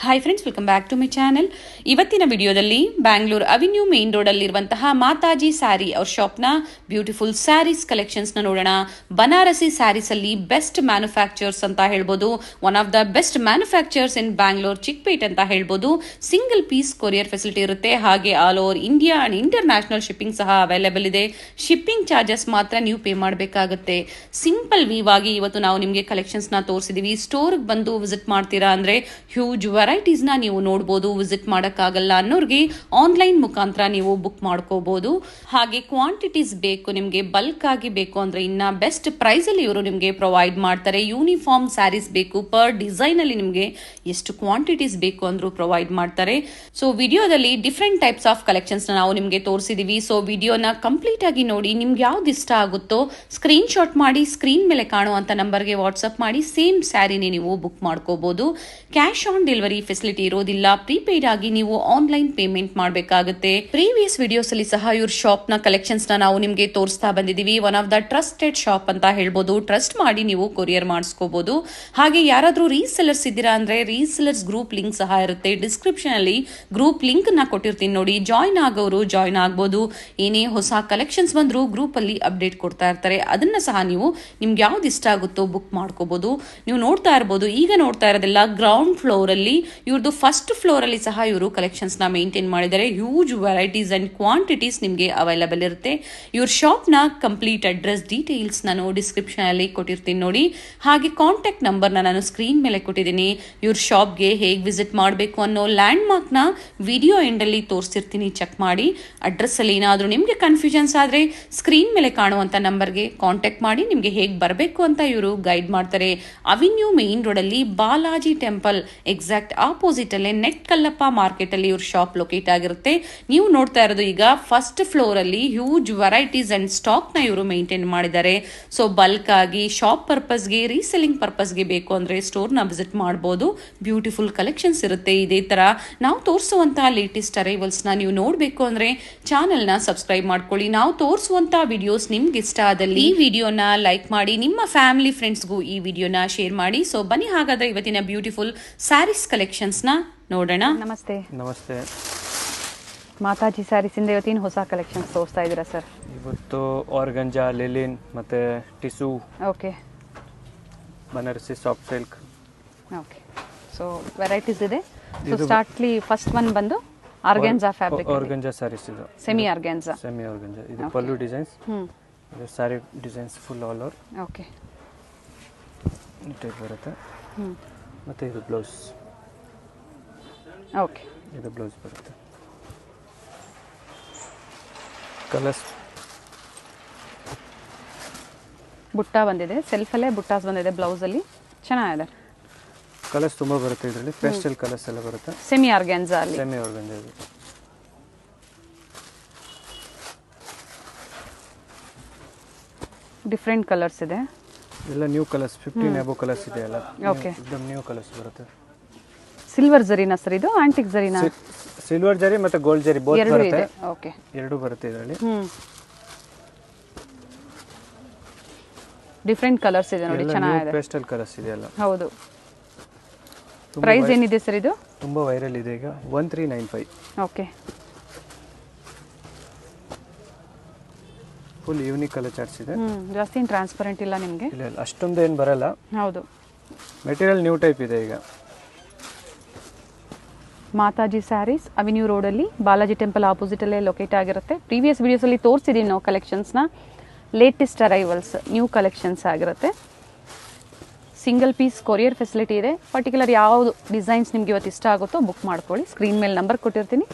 Hi friends, welcome back to my channel. ಇವತ್ತಿನ ವಿಡಿಯೋದಲ್ಲಿ Bangalore avenue main road ಅಲ್ಲಿರುವಂತಹ ಮಾತಾಜಿ ಸ್ಯಾರಿ ಅವ್ರ ಶಾಪ್ನ ಬ್ಯೂಟಿಫುಲ್ ಸ್ಯಾರೀಸ್ ಕಲೆಕ್ಷನ್ಸ್ನ ನೋಡೋಣ. ಬನಾರಸಿ ಸ್ಯಾರೀಸ್ ಅಲ್ಲಿ ಬೆಸ್ಟ್ ಮ್ಯಾನುಫ್ಯಾಕ್ಚರ್ಸ್ ಅಂತ ಹೇಳ್ಬೋದು. One of the best manufacturers in Bangalore Chickpet ಅಂತ ಹೇಳ್ಬೋದು. ಸಿಂಗಲ್ ಪೀಸ್ ಕೊರಿಯರ್ ಫೆಸಿಲಿಟಿ ಇರುತ್ತೆ. ಹಾಗೆ all over India and international shipping ಸಹ ಅವೈಲೇಬಲ್ ಇದೆ. ಶಿಪ್ಪಿಂಗ್ ಚಾರ್ಜಸ್ ಮಾತ್ರ ನೀವು ಪೇ ಮಾಡಬೇಕಾಗುತ್ತೆ. ಸಿಂಪಲ್ ವೀವ್ ಆಗಿ ಇವತ್ತು ನಾವು ನಿಮಗೆ ಕಲೆಕ್ಷನ್ಸ್ನ ತೋರಿಸಿದೀವಿ. ಸ್ಟೋರ್ಗೆ ಬಂದು ವಿಸಿಟ್ ಮಾಡ್ತೀರಾ ಅಂದ್ರೆ ಹ್ಯೂಜ್ ವೆರೈಟೀಸ್ನ ನೀವು ನೋಡ್ಬೋದು. ವಿಸಿಟ್ ಮಾಡೋಕ್ಕಾಗಲ್ಲ ಅನ್ನೋರಿಗೆ ಆನ್ಲೈನ್ ಮುಖಾಂತರ ನೀವು ಬುಕ್ ಮಾಡ್ಕೋಬಹುದು. ಹಾಗೆ ಕ್ವಾಂಟಿಟೀಸ್ ಬೇಕು ನಿಮಗೆ, ಬಲ್ಕ್ ಆಗಿ ಬೇಕು ಅಂದ್ರೆ ಇನ್ನ ಬೆಸ್ಟ್ ಪ್ರೈಸ್ ಅಲ್ಲಿ ಇವರು ನಿಮಗೆ ಪ್ರೊವೈಡ್ ಮಾಡ್ತಾರೆ. ಯೂನಿಫಾರ್ಮ್ ಸ್ಯಾರೀಸ್ ಬೇಕು, ಪರ್ ಡಿಸೈನ್ ಅಲ್ಲಿ ನಿಮಗೆ ಎಷ್ಟು ಕ್ವಾಂಟಿಟೀಸ್ ಬೇಕು ಅಂದ್ರೂ ಪ್ರೊವೈಡ್ ಮಾಡ್ತಾರೆ. ಸೊ ವಿಡಿಯೋದಲ್ಲಿ ಡಿಫ್ರೆಂಟ್ ಟೈಪ್ಸ್ ಆಫ್ ಕಲೆಕ್ಷನ್ಸ್ ನಾವು ನಿಮಗೆ ತೋರಿಸಿದೀವಿ. ಸೊ ವಿಡಿಯೋನ ಕಂಪ್ಲೀಟ್ ಆಗಿ ನೋಡಿ. ನಿಮ್ಗೆ ಯಾವ್ದು ಇಷ್ಟ ಆಗುತ್ತೋ ಸ್ಕ್ರೀನ್ ಶಾಟ್ ಮಾಡಿ ಸ್ಕ್ರೀನ್ ಮೇಲೆ ಕಾಣುವಂತ ನಂಬರ್ಗೆ ವಾಟ್ಸ್ಆಪ್ ಮಾಡಿ ಸೇಮ್ ಸ್ಯಾರಿನೇ ನೀವು ಬುಕ್ ಮಾಡ್ಕೋಬಹುದು. ಕ್ಯಾಶ್ ಆನ್ ಡೆಲಿವರಿ ಫೆಸಿಲಿಟಿ ಇರೋದಿಲ್ಲ. ಪ್ರೀಪೇಡ್ ಆಗಿ ನೀವು ಆನ್ಲೈನ್ ಪೇಮೆಂಟ್ ಮಾಡಬೇಕಾಗುತ್ತೆ. ಪ್ರೀವಿಯಸ್ ವಿಡಿಯೋಸ್ ಅಲ್ಲಿ ಸಹ ಇವ್ರ ಶಾಪ್ ನ ಕಲೆಕ್ಷನ್ಸ್ ನ ನಾವು ನಿಮಗೆ ತೋರಿಸ್ತಾ ಬಂದಿದೀವಿ. One of the trusted shop ಅಂತ ಹೇಳ್ಬೋದು. ಟ್ರಸ್ಟ್ ಮಾಡಿ ನೀವು ಕೊರಿಯರ್ ಮಾಡಿಸ್ಕೋಬಹುದು. ಹಾಗೆ ಯಾರಾದ್ರೂ ರೀಸೆಲರ್ಸ್ ಇದ್ದೀರಾ ಅಂದ್ರೆ ರೀಸೆಲರ್ಸ್ ಗ್ರೂಪ್ ಲಿಂಕ್ ಸಹ ಇರುತ್ತೆ. ಡಿಸ್ಕ್ರಿಪ್ಷನ್ ಅಲ್ಲಿ ಗ್ರೂಪ್ ಲಿಂಕ್ ನ ಕೊಟ್ಟಿರ್ತೀನಿ ನೋಡಿ. ಜಾಯ್ನ್ ಆಗೋರು ಜಾಯ್ನ್ ಆಗ್ಬೋದು. ಏನೇ ಹೊಸ ಕಲೆಕ್ಷನ್ಸ್ ಬಂದ್ರು ಗ್ರೂಪ್ ಅಲ್ಲಿ ಅಪ್ಡೇಟ್ ಕೊಡ್ತಾ ಇರ್ತಾರೆ. ಅದನ್ನ ಸಹ ನೀವು ನಿಮ್ಗೆ ಯಾವ್ದು ಇಷ್ಟ ಆಗುತ್ತೋ ಬುಕ್ ಮಾಡ್ಕೋಬಹುದು. ನೀವು ನೋಡ್ತಾ ಇರಬಹುದು, ಈಗ ನೋಡ್ತಾ ಇರೋದೆಲ್ಲ ಗ್ರೌಂಡ್ ಫ್ಲೋರ್ ಅಲ್ಲಿ. ಇವ್ರದ್ದು ಫಸ್ಟ್ ಫ್ಲೋರ್ ಅಲ್ಲಿ ಸಹ ಇವರು ಕಲೆಕ್ಷನ್ಸ್ ನ ಮೇಂಟೈನ್ ಮಾಡಿದ್ದಾರೆ. ಹ್ಯೂಜ್ ವೆರೈಟೀಸ್ ಅಂಡ್ ಕ್ವಾಂಟಿಟೀಸ್ ನಿಮಗೆ ಅವೈಲೇಬಲ್ ಇರುತ್ತೆ. ಇವ್ರ ಶಾಪ್ ನ ಕಂಪ್ಲೀಟ್ ಅಡ್ರೆಸ್ ಡೀಟೇಲ್ಸ್ ನಾನು ಡಿಸ್ಕ್ರಿಪ್ಷನ್ ಅಲ್ಲಿ ಕೊಟ್ಟಿರ್ತೀನಿ ನೋಡಿ. ಹಾಗೆ ಕಾಂಟ್ಯಾಕ್ಟ್ ನಂಬರ್ ನಾನು ಸ್ಕ್ರೀನ್ ಮೇಲೆ ಕೊಟ್ಟಿದ್ದೀನಿ. ಇವ್ರ ಶಾಪ್ಗೆ ಹೇಗೆ ವಿಸಿಟ್ ಮಾಡಬೇಕು ಅನ್ನೋ ಲ್ಯಾಂಡ್ ಮಾರ್ಕ್ ನ ವಿಡಿಯೋ ಎಂಡ್ ಅಲ್ಲಿ ತೋರಿಸಿರ್ತೀನಿ, ಚೆಕ್ ಮಾಡಿ. ಅಡ್ರೆಸ್ ಅಲ್ಲಿ ಏನಾದರೂ ನಿಮಗೆ ಕನ್ಫ್ಯೂಷನ್ಸ್ ಆದ್ರೆ ಸ್ಕ್ರೀನ್ ಮೇಲೆ ಕಾಣುವಂತ ನಂಬರ್ಗೆ ಕಾಂಟ್ಯಾಕ್ಟ್ ಮಾಡಿ ನಿಮಗೆ ಹೇಗೆ ಬರಬೇಕು ಅಂತ ಇವರು ಗೈಡ್ ಮಾಡ್ತಾರೆ. ಅವೆನ್ಯೂ ಮೇನ್ ರೋಡ್ ಅಲ್ಲಿ ಬಾಲಾಜಿ ಟೆಂಪಲ್ ಎಕ್ಸಾಕ್ಟ್ ಆಪೋಸಿಟ್ ಅಲ್ಲೇ ನೆಟ್ ಕಲ್ಲಪ್ಪ ಮಾರ್ಕೆಟ್ ಅಲ್ಲಿ ಇವ್ರ ಶಾಪ್ ಲೊಕೇಟ್ ಆಗಿರುತ್ತೆ. ನೀವು ನೋಡ್ತಾ ಇರೋದು ಈಗ ಫಸ್ಟ್ ಫ್ಲೋರ್ ಅಲ್ಲಿ ಹ್ಯೂಜ್ ವೆರೈಟೀಸ್ ಅಂಡ್ ಸ್ಟಾಕ್ ನ ಇವರು ಮೇಂಟೈನ್ ಮಾಡಿದ್ದಾರೆ. ಸೊ ಬಲ್ಕ್ ಆಗಿ ಶಾಪ್ ಪರ್ಪಸ್ಗೆ, ರೀಸೆಲ್ಲಿಂಗ್ ಪರ್ಪಸ್ಗೆ ಬೇಕು ಅಂದ್ರೆ ಸ್ಟೋರ್ ನ ವಿಸಿಟ್ ಮಾಡಬಹುದು. ಬ್ಯೂಟಿಫುಲ್ ಕಲೆಕ್ಷನ್ಸ್ ಇರುತ್ತೆ. ಇದೇ ತರ ನಾವು ತೋರಿಸುವಂತಹ ಲೇಟೆಸ್ಟ್ ಅರೈವಲ್ಸ್ ನ ನೀವು ನೋಡ್ಬೇಕು ಅಂದ್ರೆ ಚಾನೆಲ್ ನ ಸಬ್ಸ್ಕ್ರೈಬ್ ಮಾಡ್ಕೊಳ್ಳಿ. ನಾವು ತೋರಿಸುವಂತಹ ವಿಡಿಯೋಸ್ ನಿಮ್ಗೆ ಇಷ್ಟ ಆದಲ್ಲಿ ಈ ವಿಡಿಯೋನ ಲೈಕ್ ಮಾಡಿ, ನಿಮ್ಮ ಫ್ಯಾಮಿಲಿ ಫ್ರೆಂಡ್ಸ್ಗೂ ಈ ವಿಡಿಯೋನ ಶೇರ್ ಮಾಡಿ. ಸೊ ಬನ್ನಿ ಹಾಗಾದ್ರೆ ಇವತ್ತಿನ ಬ್ಯೂಟಿಫುಲ್ ಸ್ಯಾರೀಸ್ ಕಲೆಕ್ಷನ್ಸ್ ನ ನೋಡೋಣ. ನಮಸ್ತೆ. ನಮಸ್ತೆ. ಮಾತಾಜಿ ಸ್ಯಾರೀಸ್ ಇಂದ ಇವತ್ತಿನ ಹೊಸ ಕಲೆಕ್ಷನ್ಸ್ ತೋರಿಸ್ತಾ ಇದ್ದೀರಾ ಸರ್? ಇವತ್ತು ಆರ್ಗಂಜಾ, ಲಿಲಿನ್ ಮತ್ತೆ tissue, okay, Banarasi soft silk. Okay, so varieties ಇದೆ. ಸೊ ಸ್ಟಾರ್ಟ್ಲಿ ಫಸ್ಟ್ ಒನ್ ಬಂದು ಆರ್ಗನ್ಜಾ ಫ್ಯಾಬ್ರಿಕ್. ಆರ್ಗಂಜಾ ಸ್ಯಾರೀಸ್ ಇದು ಸೆಮಿ ಆರ್ಗನ್ಜಾ. Semi organza. ಇದು ಪಲ್ಲು ಡಿಸೈನ್ಸ್, ಇದು sari designs full all over. Okay, ಈ ಟೈಪ್ ಬರುತ್ತೆ. ಮತ್ತೆ ಇದು ಬ್ಲೌಸ್. ಓಕೆ, ಇದು ಬ್ಲೌಸ್ ಬರುತ್ತೆ. ಕಲರ್ಸ್ ಬುಟ್ಟ ಬಂದಿದೆ, ಸೆಲ್ಫಲ್ಲೇ ಬುಟ್ಟಾಸ್ ಬಂದಿದೆ ಬ್ಲೌಸ್ ಅಲ್ಲಿ. ಚೆನ್ನಾಗಿದೆ. ಕಲರ್ಸ್ ತುಂಬ ಬರುತ್ತೆ ಇದರಲ್ಲಿ. ಪೇಸ್ಟಲ್ ಕಲರ್ಸ್ ಎಲ್ಲ ಬರುತ್ತೆ. ಸೆಮಿ ಆರ್ಗನ್ಜಾ ಅಲ್ಲಿ. ಸೆಮಿ ಆರ್ಗಂಜಾ ಇದು. ಡಿಫ್ರೆಂಟ್ ಕಲರ್ಸ್ ಇದೆ. ಎಲ್ಲ ನ್ಯೂ ಕಲರ್ಸ್, 15 ಅಬೋ ಕಲರ್ಸ್ ಇದೆ ಎಲ್ಲ. ಓಕೆ, एकदम ನ್ಯೂ ಕಲರ್ಸ್ ಬರುತ್ತೆ. ಸಿಲ್ವರ್ ಜರಿನಾ ಸರ್ ಇದು? ಆಂಟಿಕ್ ಜರಿನಾ? ಸಿಲ್ವರ್ ಜರಿ ಮತ್ತೆ ಗೋಲ್ಡ್ ಜರಿ ಬೋತ್ ಎರಡು ಬರುತ್ತೆ. ಇದೆ. ಓಕೆ, ಎರಡು ಬರುತ್ತೆ ಇದರಲ್ಲಿ. ಡಿಫ್ರೆಂಟ್ ಕಲರ್ಸ್ ಇದೆ ನೋಡಿ, ಚೆನ್ನಾಗಿದೆ. ಪೇಸ್ಟಲ್ ಕಲರ್ಸ್ ಇದೆ ಎಲ್ಲ. ಹೌದು. ಪ್ರೈಸ್ ಏನಿದೆ ಸರ್ ಇದು? ತುಂಬಾ ವೈರಲ್ ಇದೆ ಈಗ. 1395. Okay, full unique colour charts ಇದೆ. ಜಾಸ್ತಿ ಟ್ರಾನ್ಸ್ಪರೆಂಟ್ ಇಲ್ಲ ನಿಮಗೆ. ಇಲ್ಲ ಇಲ್ಲ, ಅಷ್ಟೊಂದು ಏನು ಬರಲ್ಲ. ಹೌದು. ಮೆಟೀರಿಯಲ್ ನ್ಯೂ ಟೈಪ್ ಇದೆ ಈಗ. ಮಾತಾಜಿ ಸ್ಯಾರೀಸ್ ಅವೆನ್ಯೂ ರೋಡಲ್ಲಿ ಬಾಲಾಜಿ ಟೆಂಪಲ್ ಆಪೋಸಿಟಲ್ಲೇ ಲೊಕೇಟ್ ಆಗಿರುತ್ತೆ. ಪ್ರೀವಿಯಸ್ ವಿಡಿಯೋಸಲ್ಲಿ ತೋರಿಸಿದ್ದೀವಿ ನಾವು ಕಲೆಕ್ಷನ್ಸ್ನ. ಲೇಟೆಸ್ಟ್ ಅರೈವಲ್ಸ್, ನ್ಯೂ ಕಲೆಕ್ಷನ್ಸ್ ಆಗಿರುತ್ತೆ. ಸಿಂಗಲ್ ಪೀಸ್ ಕೊರಿಯರ್ ಫೆಸಿಲಿಟಿ ಇದೆ. ಪರ್ಟಿಕ್ಯುಲರ್ ಯಾವುದು ಡಿಸೈನ್ಸ್ ನಿಮ್ಗೆ ಇವತ್ತು ಇಷ್ಟ ಆಗುತ್ತೋ ಬುಕ್ ಮಾಡ್ಕೊಳ್ಳಿ. ಸ್ಕ್ರೀನ್ ಮೇಲೆ ನಂಬರ್ ಕೊಟ್ಟಿರ್ತೀನಿ,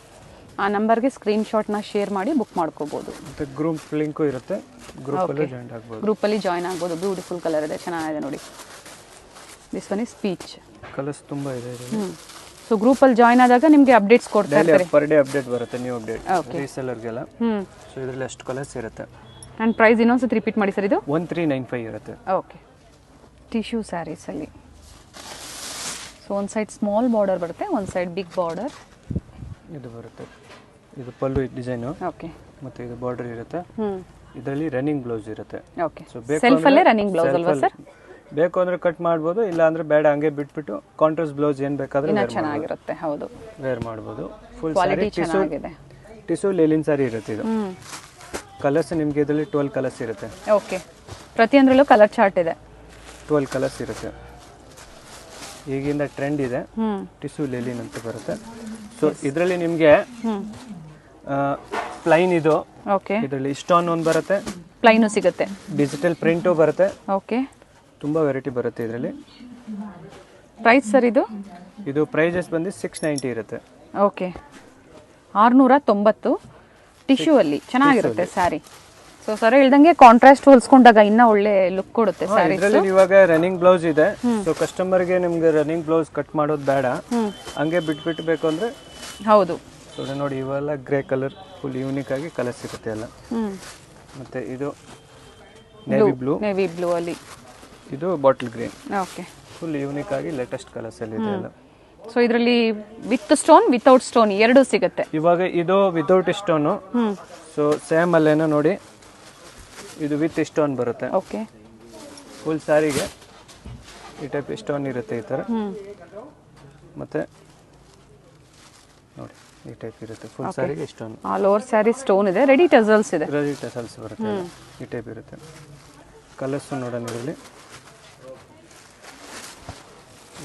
ಆ ನಂಬರ್ಗೆ ಸ್ಕ್ರೀನ್ ಶಾಟ್ನ ಶೇರ್ ಮಾಡಿ ಬುಕ್ ಮಾಡ್ಕೋಬೋದು. ಮತ್ತೆ ಗ್ರೂಪ್ ಲಿಂಕು ಇರುತ್ತೆ, ಗ್ರೂಪಲ್ಲಿ ಜಾಯಿನ್ ಆಗ್ಬೋದು. ಗ್ರೂಪಲ್ಲಿ ಜಾಯ್ನ್ ಆಗ್ಬೋದು. ಬ್ಯೂಟಿಫುಲ್ ಕಲರ್ ಇದೆ, ಚೆನ್ನಾಗಿದೆ ನೋಡಿ. This one is peach. Colours ತುಂಬ ಇದೆ ಇದರಲ್ಲಿ. ಸೊ ಗ್ರೂಪಲ್ಲಿ ಜಾಯ್ನ್ ಆದಾಗ ನಿಮಗೆ ಅಪ್ಡೇಟ್ಸ್ ಕೊಡ್ತಾ ಇರ್ತಾರೆ. ಪರ್ ಡೇ ಅಪ್ಡೇಟ್ ಬರುತ್ತೆ, ನ್ಯೂ ಅಪ್ಡೇಟ್ ರೀಸೆಲ್ಲರ್ಗೆಲ್ಲ. ಸೊ ಇದರಲ್ಲಿ ಅಷ್ಟು ಕಲರ್ಸ್ ಇರುತ್ತೆ. ಆ್ಯಂಡ್ ಪ್ರೈಸ್ ಇನ್ನೊಂದ್ಸತಿ ರಿಪೀಟ್ ಮಾಡಿ ಸರ್ ಇದು? 1395 ಇರುತ್ತೆ. ಓಕೆ, ಟಿಶ್ಯೂ ಸ್ಯಾರೀಸಲ್ಲಿ. ಸೊ ಒಂದು ಸೈಡ್ ಸ್ಮಾಲ್ ಬಾರ್ಡರ್ ಬರುತ್ತೆ, ಒಂದು ಸೈಡ್ ಬಿಗ್ ಬಾರ್ಡರ್. ಇದು ಬರುತ್ತೆ, ಇದು ಪಲ್ಲು ಡಿಸೈನು. ಓಕೆ, ಮತ್ತೆ ಇದು ಬಾರ್ಡರ್ ಇರುತ್ತೆ. ಇದರಲ್ಲಿ ರನ್ನಿಂಗ್ ಬ್ಲೌಸ್ ಇರುತ್ತೆ. ಓಕೆ, ಸೆಲ್ಫಲ್ಲೇ ರನ್ನಿಂಗ್ ಬ್ಲೌಸ್ ಅಲ್ವಾ ಸರ್? ಬೇಕು ಅಂದ್ರೆ ಕಟ್ ಮಾಡ್ಬೋದು, ಇಲ್ಲ ಅಂದ್ರೆ ಬೇಡ ಹಂಗೆ ಬಿಟ್ಬಿಟ್ಟು ಕಾಂಟ್ರಾಸ್ಟ್ ಬ್ಲೌಸ್ ಏನ್ ಬೇಕಾದ್ರೆ ಚೆನ್ನಾಗಿರುತ್ತೆ. ಹೌದು, ವೇರ್ ಮಾಡ್ಬೋದು. ಫುಲ್ ಕ್ವಾಲಿಟಿ ಚೆನ್ನಾಗಿದೆ. ಟಿಸು ಲೇಲಿನ್ ಸಾರಿ ಇರುತ್ತೆ ಇದು. ಕಲರ್ಸ್ ನಿಮ್ಗೆ ಇದರಲ್ಲಿ 12 ಕಲರ್ಸ್ ಇರುತ್ತೆ. ಓಕೆ, ಪ್ರತಿಯೊಂದರಲ್ಲೂ ಕಲರ್ ಚಾರ್ಟ್ ಇದೆ. 12 ಕಲರ್ಸ್ ಇರುತ್ತೆ. ಈಗಿಂದ ಟ್ರೆಂಡ್ ಇದೆ ಟಿಸು ಲೇಲಿನ್ ಅಂತ ಬರುತ್ತೆ. ಸೊ ಇದರಲ್ಲಿ ನಿಮಗೆ ಪ್ಲೈನ್ ಇದು. ಓಕೆ, ಇದರಲ್ಲಿ ಸ್ಟೋನ್ ಒಂದು ಬರುತ್ತೆ, ಪ್ಲೈನು ಸಿಗುತ್ತೆ, ಡಿಜಿಟಲ್ ಪ್ರಿಂಟು ಬರುತ್ತೆ. ಓಕೆ, ತುಂಬಾ ವೆರೈಟಿ ಬರುತ್ತೆ ಇದರಲ್ಲಿ. ಪ್ರೈಸ್ ಸರ್ ಇದು ಪ್ರೈಸಸ್ ಬಂದು 690 ಇರುತ್ತೆ. ಓಕೆ, 690 ಟಿಶ್ಯೂ ಅಲ್ಲಿ ಚೆನ್ನಾಗಿರುತ್ತೆ ಸ್ಯಾರಿ. ಸೊ ಸರ್ ಹೇಳ್ದಂಗೆ ಕಾಂಟ್ರಾಸ್ಟ್ ಹೋಲಿಸ್ಕೊಂಡಾಗ ಇನ್ನ ಒಳ್ಳೆ ಲುಕ್ ಕೊಡುತ್ತೆ ಸ್ಯಾರಿ. ಇದರಲ್ಲಿ ಇವಾಗ ರನ್ನಿಂಗ್ ಬ್ಲೌಸ್ ಇದೆ. ಸೊ ಕಸ್ಟಮರ್ಗೆ ನಿಮ್ಗೆ ರನ್ನಿಂಗ್ ಬ್ಲೌಸ್ ಕಟ್ ಮಾಡೋದು ಬೇಡ, ಹಂಗೆ ಬಿಟ್ಬಿಟ್ಟು ಬೇಕು ಅಂದ್ರೆ. ಹೌದು, ಸೊ ನೋಡಿ ಇವೆಲ್ಲ ಗ್ರೇ ಕಲರ್ ಫುಲ್ ಯೂನಿಕ್ ಆಗಿ ಕಲರ್ ಸಿಗುತ್ತೆ ಎಲ್ಲ. ಮತ್ತೆ ಇದು ನೇವಿ ಬ್ಲೂ ಅಲ್ಲಿ, ಇದು bottle green. Okay, full unique ಆಗಿ ಲೇಟೆಸ್ಟ್ ಕಲರ್ಸ್ ಅಲ್ಲಿ ಇದೆ ಎಲ್ಲ. ಸೊ ಇದರಲ್ಲಿ ವಿತ್ ಸ್ಟೋನ್ ವಿತೌಟ್ ಸ್ಟೋನ್ ಎರಡೂ ಸಿಗುತ್ತೆ. ಇವಾಗ ಇದು ವಿತೌಟ್ ಸ್ಟೋನ್. ಸೊ ಸೇಮ್ ಅಲ್ಲೇನೋ ನೋಡಿ, ಇದು ವಿತ್ ಸ್ಟೋನ್ ಬರುತ್ತೆ. ಓಕೆ, ಫುಲ್ ಸ್ಯಾರಿಗೆ ಈ ಟೈಪ್ ಸ್ಟೋನ್ ಇರುತ್ತೆ ಈ ತರ. ಮತ್ತೆ ನೋಡಿ ಈ ಟೈಪ್ ಇರುತ್ತೆ ಫುಲ್ ಸ್ಯಾರಿಗೆ stone. All over sari stone ಇದೆ, ರೆಡಿ ಟಸಲ್ಸ್ ಇದೆ. ರೆಡಿ ಟಸಲ್ಸ್ ಬರುತ್ತೆ ಈ ಟೈಪ್ ಇರುತ್ತೆ. ಕಲರ್ಸ್ ನೋಡೋಣ ಇದರಲ್ಲಿ.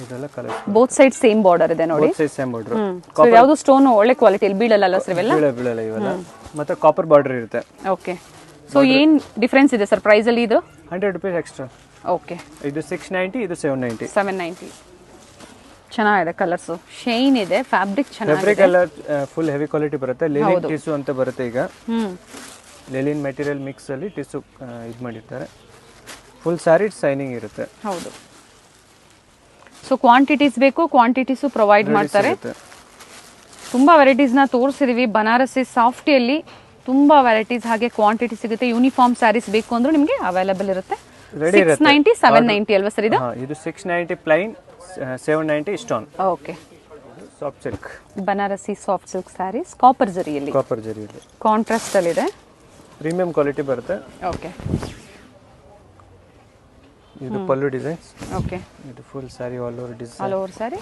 ಇದೆಲ್ಲ colour both side same border ಇದೆ ನೋಡಿ. Both side same border. So ಯಾವುದು ಸ್ಟೋನ್ ಒಳ್ಳೆ ಕ್ವಾಲಿಟಿಯಲ್ಲಿ ಬೀಳಲ್ಲ ಸರ್ ಇವೆಲ್ಲ. ಬೀಳಲ್ಲ ಇವೆಲ್ಲ. ಮತ್ತೆ ಕಾಪರ್ ಬಾರ್ಡರ್ ಇರುತ್ತೆ. ಓಕೆ, ಸೊ ಏನ್ ಡಿಫರೆನ್ಸ್ ಇದೆ ಸರ್ ಪ್ರೈಸ್ ಅಲ್ಲಿ? ಇದು 100 ರೂಪೀಸ್ ಎಕ್ಸ್ಟ್ರಾ. ಓಕೆ, ಇದು 690, ಇದು 790. ಚೆನ್ನಾಗಿದೆ, ಕಲರ್ಸ್ ಶೈನ್ ಇದೆ, ಫ್ಯಾಬ್ರಿಕ್ ಚೆನ್ನಾಗಿದೆ. ಫ್ಯಾಬ್ರಿಕ್ ಎಲ್ಲ ಫುಲ್ ಹೆವಿ ಕ್ವಾಲಿಟಿ ಬರುತ್ತೆ. ಲೇಲಿನ್ ಟಿಸು ಅಂತ ಬರುತ್ತೆ ಈಗ. ಲೇಲಿನ್ ಮೆಟೀರಿಯಲ್ ಮಿಕ್ಸ್ ಅಲ್ಲಿ ಟಿಸು ಇದು ಮಾಡಿರ್ತಾರೆ. ಫುಲ್ ಸ್ಯಾರಿ ಶೈನಿಂಗ್ ಇರುತ್ತೆ. ಹೌದು. ಸೊ ಕ್ವಾಂಟಿಟೀಸ್ ಬೇಕು, ಕ್ವಾಂಟಿಟೀಸು ಪ್ರೊವೈಡ್ ಮಾಡ್ತಾರೆ. ತುಂಬಾ ವೆರೈಟೀಸ್ ನ ತೋರಿಸಿದೀವಿ. ಬನಾರಸಿ ಸಾಫ್ಟಿಯಲ್ಲಿ ತುಂಬಾ ವೆರೈಟೀಸ್ ಹಾಗೆ ಕ್ವಾಂಟಿಟಿ ಸಿಗುತ್ತೆ. ಯೂನಿಫಾರ್ಮ್ ಸ್ಯಾರೀಸ್ ಬೇಕು ಅಂದ್ರೆ ನಿಮಗೆ ಅವೈಲೇಬಲ್ ಇರುತ್ತೆ. 690, 790 ಅಲ್ವಾ ಸರ್ ಇದು? ಇದು 690 plain, 790 stone. Okay, soft silk Banarasi soft silk saris copper ಜರಿಯಲ್ಲಿ. ಕಾಪರ್ ಜರಿಯಲ್ಲಿ ಕಾಂಟ್ರಾಸ್ಟ್ ಅಲ್ಲಿ ಇದೆ. ಪ್ರೀಮಿಯಂ ಕ್ವಾಲಿಟಿ ಬರುತ್ತೆ. ಓಕೆ, ಇದು ಪಲ್ಲು ಡಿಸೈನ್ಸ್. ಓಕೆ, ಇದು full sari all over design. All over sari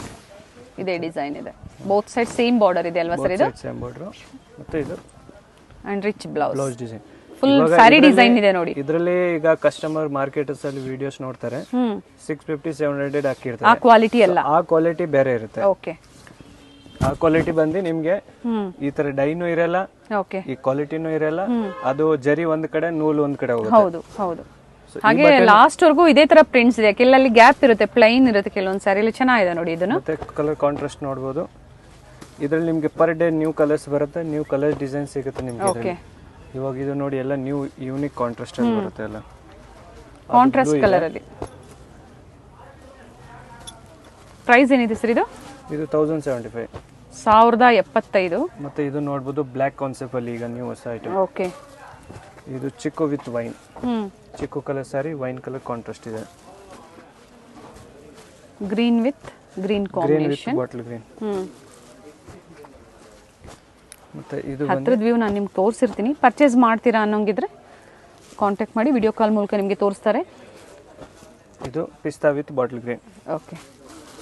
ಇದೇ ಡಿಸೈನ್ ಇದೆ. ಬೋತ್ ಸೈಡ್ ಸೇಮ್ ಬಾರ್ಡರ್ ಇದೆ ಅಲ್ವಾ ಸರ್ ಇದು? Same border. ಮತ್ತೆ ಇದು and rich blouse. Blouse design full sari design ಇದೆ ನೋಡಿ. ಇದರಲ್ಲಿ ಈಗ ಕಸ್ಟಮರ್ ಮಾರ್ಕೆಟರ್ಸ್ ಅಲ್ಲಿ ವಿಡಿಯೋಸ್ ನೋಡ್ತಾರೆ, 650 700 ಹಾಕಿರ್ತಾರೆ. ಆ ಕ್ವಾಲಿಟಿ ಅಲ್ಲ, ಆ ಕ್ವಾಲಿಟಿ ಬೇರೆ ಇರುತ್ತೆ. ಓಕೆ, ಆ ಕ್ವಾಲಿಟಿ ಬಂದು ನಿಮ್ಗೆ ಈ ತರ ಡೈನು ಇರಲ್ಲ, ಓಕೆ, ಈ ಕ್ವಾಲಿಟಿನೂ ಇರಲ್ಲ. ಅದು ಜರಿ ಒಂದ್ ಕಡೆ, ನೂಲು ಒಂದ್ ಕಡೆ ಹೋಗುತ್ತೆ. ಹೌದು ಹೌದು. ಹಾಗೆ ಲಾಸ್ಟ್ ವರ್ಗೂ ಇದೇ ತರ ಪ್ರಿಂಟ್ಸ್ ಇದೆ. ಕೆಲಲ್ಲಿ ಗ್ಯಾಪ್ ಇರುತ್ತೆ, ಪ್ಲೈನ್ ಇರುತ್ತೆ ಕೆಲವೊಂದು ಸ್ಯಾರಿಲಿ. ಚೆನ್ನಾಗಿದೆ ನೋಡಿ ಇದನ್ನು. ಮತ್ತೆ ಕಲರ್ ಕಾಂಟ್ರಾಸ್ಟ್ ನೋಡಬಹುದು. ಇದರಲ್ಲಿ ನಿಮ್ಗೆ ಪರ್ ಡೇ ನ್ಯೂ ಕಲರ್ಸ್ ಬರುತ್ತೆ, ನ್ಯೂ ಕಲರ್ ಡಿಸೈನ್ ಸಿಗುತ್ತೆ ನಿಮ್ಗೆ. ಓಕೆ, ಇವಾಗ ಇದು ನೋಡಿ ಎಲ್ಲ ನ್ಯೂ ಯೂನಿಕ್ ಕಾಂಟ್ರಾಸ್ಟ್ ಅಲ್ಲಿ ಬರುತ್ತೆ ಎಲ್ಲ. ಕಾಂಟ್ರಾಸ್ಟ್ ಕಲರ್ ಅಲ್ಲಿ. ಪ್ರೈಸ್ ಏನಿದೆ ಸರ್ ಇದು? ಇದು 1075. 1075. ಮತ್ತೆ ಇದು ನೋಡಬಹುದು ಬ್ಲಾಕ್ ಕಾನ್ಸೆಪ್ಟ್ ಅಲ್ಲಿ ಈಗ ನ್ಯೂ ಹೊಸ ಐಟಮ್. ಓಕೆ, ಇದು chikku with wine. Chikku colour sari, wine colour contrast ಇದೆ. Green with green combination, bottle green. ಮತ್ತೆ ಇದು ಹತ್ರದ ವ್ಯೂ ನಾನು ನಿಮ್ಗೆ ತೋರಿಸಿರ್ತೀನಿ. ಪರ್ಚೇಸ್ ಮಾಡ್ತೀರಾ ಅನ್ನೋಂಗಿದ್ರೆ ಕಾಂಟ್ಯಾಕ್ಟ್ ಮಾಡಿ, ವಿಡಿಯೋ ಕಾಲ್ ಮೂಲಕ ನಿಮಗೆ ತೋರಿಸ್ತಾರೆ. ಇದು ಪಿಸ್ತಾ with bottle green. Okay,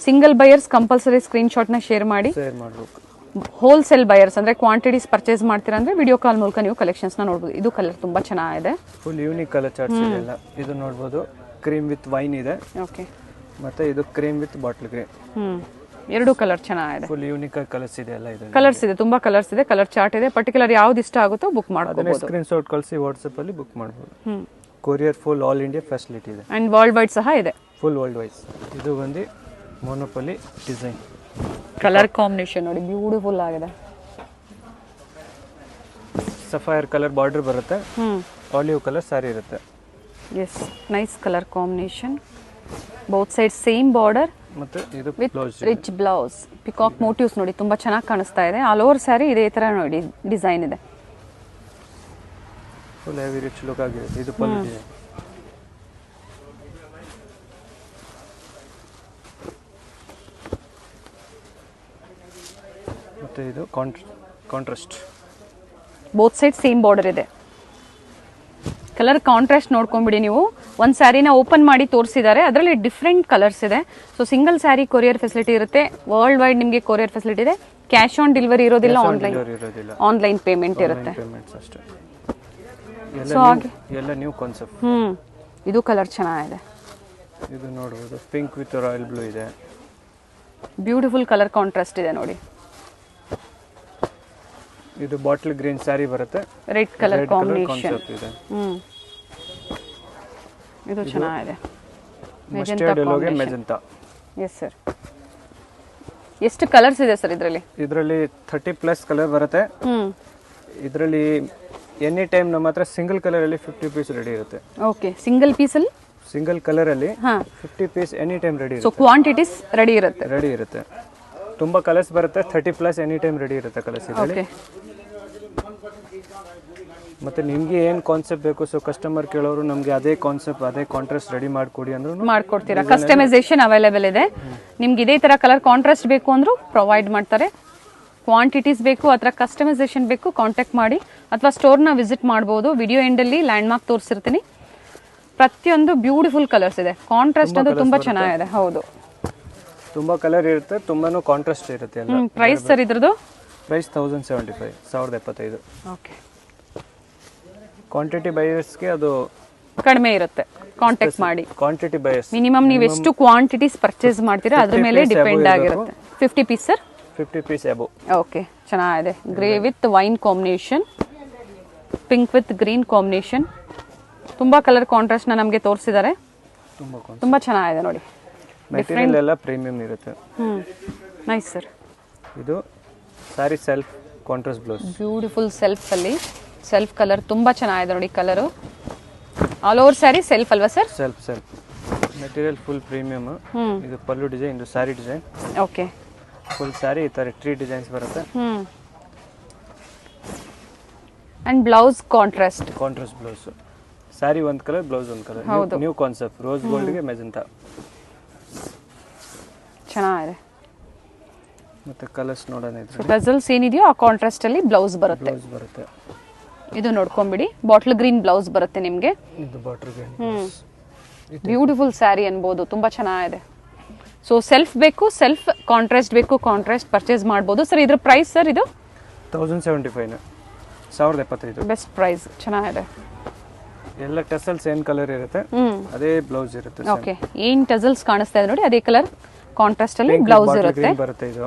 single buyers compulsory screen shot ನ ಶೇರ್ ಮಾಡಬೇಕು. ಹೋಲ್ಸೇಲ್ ಬಯರ್ಸ್ ಅಂದ್ರೆ ಕ್ವಾಂಟಿಟೀಸ್ ಪರ್ಚೇಸ್ ಮಾಡ್ತೀರಾ ಅಂದ್ರೆ ವಿಡಿಯೋ ಕಾಲ್ ಮೂಲಕ ನೀವು ಕಲೆಕ್ಷನ್ಸ್ ನ ನೋಡಬಹುದು. ಇದು ಕಲರ್ ತುಂಬಾ ಚೆನ್ನಾಗಿದೆ, ಫುಲ್ ಯೂನಿಕ್ ಕಲರ್ ಚಾರ್ಟ್ಸ್ ಇದೆ ಎಲ್ಲ. ಇದು ನೋಡಬಹುದು ಕ್ರೀಮ್ ವಿತ್ ವೈನ್ ಇದೆ. ಓಕೆ, ಮತ್ತೆ ಇದು ಕ್ರೀಮ್ ವಿತ್ ಬಾಟಲ್ ಗ್ರೀನ್. ಎರಡು ಕಲರ್ ಚೆನ್ನಾಗಿದೆ. ಫುಲ್ ಯೂನಿಕ್ ಕಲರ್ಸ್ ಇದೆ ಎಲ್ಲ. ಇದು ಕಲರ್ಸ್ ಇದೆ, ತುಂಬಾ ಕಲರ್ಸ್ ಇದೆ. ಕಲರ್ ಚಾರ್ಟ್ ಇದೆ. ಪರ್ಟಿಕ್ಯುಲರ್ ಯಾವ್ದು ಇಷ್ಟ ಆಗುತ್ತೋ ಬುಕ್ ಮಾಡ್ಕೋಬಹುದು. ಸ್ಕ್ರೀನ್ ಶಾಟ್ ಕಳಿಸಿ ವಾಟ್ಸ್ಆಪ್ ಅಲ್ಲಿ ಬುಕ್ ಮಾಡಬಹುದು. Courier full all India facility ಇದೆ. ಅಂಡ್ ವರ್ಲ್ಡ್ ವೈಡ್ ಸಹ ಇದೆ. Full world wide. ಇದು ಬಂದು ಮೊನೋಪಲಿ ಡಿಸೈನ್. ಕಲರ್ ಕಾಂಬಿನೇಷನ್ ನೋಡಿ ಬ್ಯೂಟಿಫುಲ್ ಆಗಿದೆ. ಸಫೈರ್ ಕಲರ್ ಬಾರ್ಡರ್ ಬರುತ್ತೆ, ಆಲಿವ್ ಕಲರ್ ಸಾರಿ ಇರುತ್ತೆ. Yes, nice colour combination. Both side same border. ಮತ್ತೆ ಇದು blouse, rich blouse. Peacock motifs ನೋಡಿ ತುಂಬಾ ಚೆನ್ನಾಗಿ ಕಾಣಿಸ್ತಾ ಇದೆ. ಆಲ್ ಓವರ್ ಸ್ಯಾರಿ ಇದೇ ತರ ನೋಡಿ ಡಿಸೈನ್ ಇದೆ. ಫುಲ್ ಹೆವಿ ರಿಚ್ ಲುಕ್ ಆಗಿದೆ. ಇದು ಪಲ್ಲು ಡಿಸೈನ್. ಮತ್ತೆ ಇದು contrast. Both side same border ಇದೆ. ಕಲರ್ ಕಾಂಟ್ರಾಸ್ಟ್ ನೋಡ್ಕೊಂಡ್ಬಿಡಿ ನೀವು. ಒಂದು ಸ್ಯಾರಿನ ಓಪನ್ ಮಾಡಿ ತೋರಿಸಿದ್ದಾರೆ, ಅದರಲ್ಲಿ ಡಿಫ್ರೆಂಟ್ ಕಲರ್ಸ್ ಇದೆ. So single sari courier facility ಇರುತ್ತೆ, ವರ್ಲ್ಡ್ ವೈಡ್ ನಿಮಗೆ ಕೊರಿಯರ್ ಫೆಸಿಲಿಟಿ ಇದೆ. ಕ್ಯಾಶ್ ಆನ್ ಡೆಲಿವರಿ ಇರೋದಿಲ್ಲ, ಆನ್ಲೈನ್ ಪೇಮೆಂಟ್ ಇರುತ್ತೆ. ಸೊ ಹಾಗೆ ಎಲ್ಲ ನ್ಯೂ ಕಾನ್ಸೆಪ್ಟ್. ಇದು ಕಲರ್ ಚೆನ್ನಾಗಿದೆ, ಇದು ನೋಡಬಹುದು. ಪಿಂಕ್ ವಿತ್ ರಾಯಲ್ ಬ್ಲೂ ಇದೆ, ಬ್ಯೂಟಿಫುಲ್ ಕಲರ್ ಕಾಂಟ್ರಾಸ್ಟ್ ಇದೆ ನೋಡಿ. ಇದು ಬಾಟಲ್ ಗ್ರೀನ್ ಸ್ಯಾರಿ ಬರುತ್ತೆ, ರೆಡ್ ಕಲರ್ ಕಾಂಬಿನೇಷನ್ ಕಾನ್ಸೆಪ್ಟ್ ಇದೆ. ಇದು ಚೆನ್ನಾಗಿದೆ, ಮಸ್ಟರ್ಡ್ ಯೆಲ್ಲೋಗೆ ಮೆಜೆಂಟಾ. Yes sir. ಎಷ್ಟು ಕಲರ್ಸ್ ಇದೆ ಸರ್ ಇದರಲ್ಲಿ? ಇದರಲ್ಲಿ 30+ ಕಲರ್ ಬರುತ್ತೆ. ಇದರಲ್ಲಿ ಎನಿ ಟೈಮ್ ನಮ್ಮ ಹತ್ರ ಸಿಂಗಲ್ ಕಲರ್ ಅಲ್ಲಿ 50 ಪೀಸ್ ರೆಡಿ ಇರುತ್ತೆ. ಓಕೆ, ಸಿಂಗಲ್ ಪೀಸ್ ಅಲ್ಲಿ ಸಿಂಗಲ್ ಕಲರ್ ಅಲ್ಲಿ 50 piece any time ready so ಇರುತ್ತೆ. ಕ್ವಾಂಟಿಟೀಸ್ ರೆಡಿ ಇರುತ್ತೆ. ತುಂಬಾ ಕಲರ್ಸ್ ಬರುತ್ತೆ, 30+ ಎನಿ ಟೈಮ್ ರೆಡಿ ಇರುತ್ತೆ ಕಲರ್ಸ್ ಇದರಲ್ಲಿ. ಓಕೆ, ಮತ್ತೆ ನಿಮ್ಗೆ ಏನ್ ಕಾನ್ಸೆಪ್ಟ್ ಬೇಕು, ಸೊ ಕಸ್ಟಮರ್ ಕೇಳೋರು ನಮ್ಗೆ ಅದೇ ಕಾನ್ಸೆಪ್ಟ್ ಅದೇ ಕಾಂಟ್ರಾಸ್ಟ್ ರೆಡಿ ಮಾಡ್ಕೊಡಿ ಅಂದ್ರೂ ಮಾಡ್ಕೊಡ್ತೀರಾ. ಕಸ್ಟಮೈಸೇಷನ್ ಅವೈಲೇಬಲ್ ಇದೆ. ನಿಮ್ಗೆ ಇದೇ ತರ ಕಲರ್ ಕಾಂಟ್ರಾಸ್ಟ್ ಬೇಕು ಅಂದ್ರೂ ಪ್ರೊವೈಡ್ ಮಾಡ್ತಾರೆ. ಕ್ವಾಂಟಿಟೀಸ್ ಬೇಕು ಅಥವಾ ಕಸ್ಟಮೈಸೇಷನ್ ಬೇಕು, ಕಾಂಟ್ಯಾಕ್ಟ್ ಮಾಡಿ ಅಥವಾ ಸ್ಟೋರ್ನ ವಿಸಿಟ್ ಮಾಡ್ಬೋದು. ವಿಡಿಯೋ ಎಂಡಲ್ಲಿ ಲ್ಯಾಂಡ್ ಮಾರ್ಕ್ ತೋರಿಸಿರ್ತೀನಿ. ಪ್ರತಿಯೊಂದು ಬ್ಯೂಟಿಫುಲ್ ಕಲರ್ಸ್ ಇದೆ, ಕಾಂಟ್ರಾಸ್ಟ್ ಅದು ತುಂಬಾ ಚೆನ್ನಾಗಿದೆ. ಹೌದು, ತುಂಬಾ ಕಲರ್ ಇರುತ್ತೆ, ತುಂಬಾನು ಕಾಂಟ್ರಾಸ್ಟ್ ಇರುತ್ತೆ ಎಲ್ಲ. ಪ್ರೈಸ್ ಸರ್ ಇದ್ರದ್ದು? ಪ್ರೈಸ್ 1075, 1075. ಓಕೆ, ಕ್ವಾಂಟಿಟಿ ಬೈಯರ್ಸ್ಗೆ ಅದು ಕಡಿಮೆ ಇರುತ್ತೆ, ಕಾಂಟ್ಯಾಕ್ಟ್ ಮಾಡಿ. ಕ್ವಾಂಟಿಟಿ ಬೈಯರ್ಸ್ ಮಿನಿಮಮ್ ನೀವು ಎಷ್ಟು ಕ್ವಾಂಟಿಟೀಸ್ ಪರ್ಚೇಸ್ ಮಾಡ್ತೀರಾ ಅದ್ರ ಮೇಲೆ ಡಿಪೆಂಡ್ ಆಗಿರುತ್ತೆ. 50 piece sir? 50 piece above. Okay, ಚೆನ್ನಾಗಿದೆ. Grey with wine combination, pink with green combination, ತುಂಬಾ ಕಲರ್ ಕಾಂಟ್ರಾಸ್ಟ್ ನ ನಮಗೆ ತೋರಿಸಿದ್ದಾರೆ. ತುಂಬಾ ಚೆನ್ನಾಗಿದೆ ನೋಡಿ. ಮೆಟೀರಿಯಲ್ ಎಲ್ಲ ಪ್ರೀಮಿಯಂ ಇರುತ್ತೆ. Nice sir. ಇದು sari self contrast blouse, beautiful self ಅಲ್ಲಿ ಸೆಲ್ಫ್ ಕಲರ್ ತುಂಬಾ ಚೆನ್ನಾಗಿದೆ ನೋಡಿ. Colour all over sari self ಅಲ್ವಾ sir? Self material full premium. ಇದು ಪಲ್ಲು ಡಿಸೈನ್, ಇದು sari design. Okay, full sari ಈ ತರ 3 ಡಿಸೈನ್ಸ್ ಬರುತ್ತೆ. And blouse contrast blouse. Sari ಒಂದ್ ಕಲರ್, ಬ್ಲೌಸ್ ಒಂದ್ colour. New concept, rose gold ಗೆ ಮೆಜೆಂಟಾ. ಚೆನ್ನಾಗಿದೆ. ಮತ್ತೆ ಕಲರ್ಸ್ ನೋಡೋಣ. ಇದ್ರಲ್ಲಿ ಟಸಲ್ಸ್ ಏನಿದೆಯೋ ಆ ಕಾಂಟ್ರಾಸ್ಟ್ ಅಲ್ಲಿ ಬ್ಲೌಸ್ ಬರುತ್ತೆ. ಇದು ನೋಡ್ಕೊಂಬಿಡಿ, ಬಾಟಲ್ ಗ್ರೀನ್ ಬ್ಲೌಸ್ ಬರುತ್ತೆ ನಿಮಗೆ. ಇದು ಬಾಟಲ್ ಗ್ರೀನ್. ಬ್ಯೂಟಿಫುಲ್ ಸ್ಯಾರಿ ಅನ್ಬೋದು, ತುಂಬಾ ಚೆನ್ನಾಗಿದೆ. ಸೊ ಸೆಲ್ಫ್ ಬೇಕು, ಸೆಲ್ಫ್ ಕಾಂಟ್ರಾಸ್ಟ್ ಬೇಕು, ಕಾಂಟ್ರಾಸ್ಟ್ ಪರ್ಚೇಸ್ ಮಾಡ್ಬೋದು. ಸರ್ ಇದ್ರ ಪ್ರೈಸ್ ಸರ್? ಇದು 1075, 1075. ಬೆಸ್ಟ್ ಪ್ರೈಸ್, ಚೆನ್ನಾಗಿದೆ. ಎಲ್ಲ ಟಸಲ್ಸ್ ಏನ್ ಕಲರ್ ಇರುತ್ತೆ ಅದೇ ಬ್ಲೌಸ್ ಇರುತ್ತೆ. ಓಕೆ, ಏನ್ ಟಸಲ್ಸ್ ಕಾಣಿಸ್ತಾ ಇದೆ ನೋಡಿ ಅದೇ ಕಲರ್ ಕಾಂಟ್ರಾಸ್ಟ್ ಅಲ್ಲಿ ಬ್ಲೌಸ್ ಇರುತ್ತೆ. ಬರುತ್ತೆ ಇದು.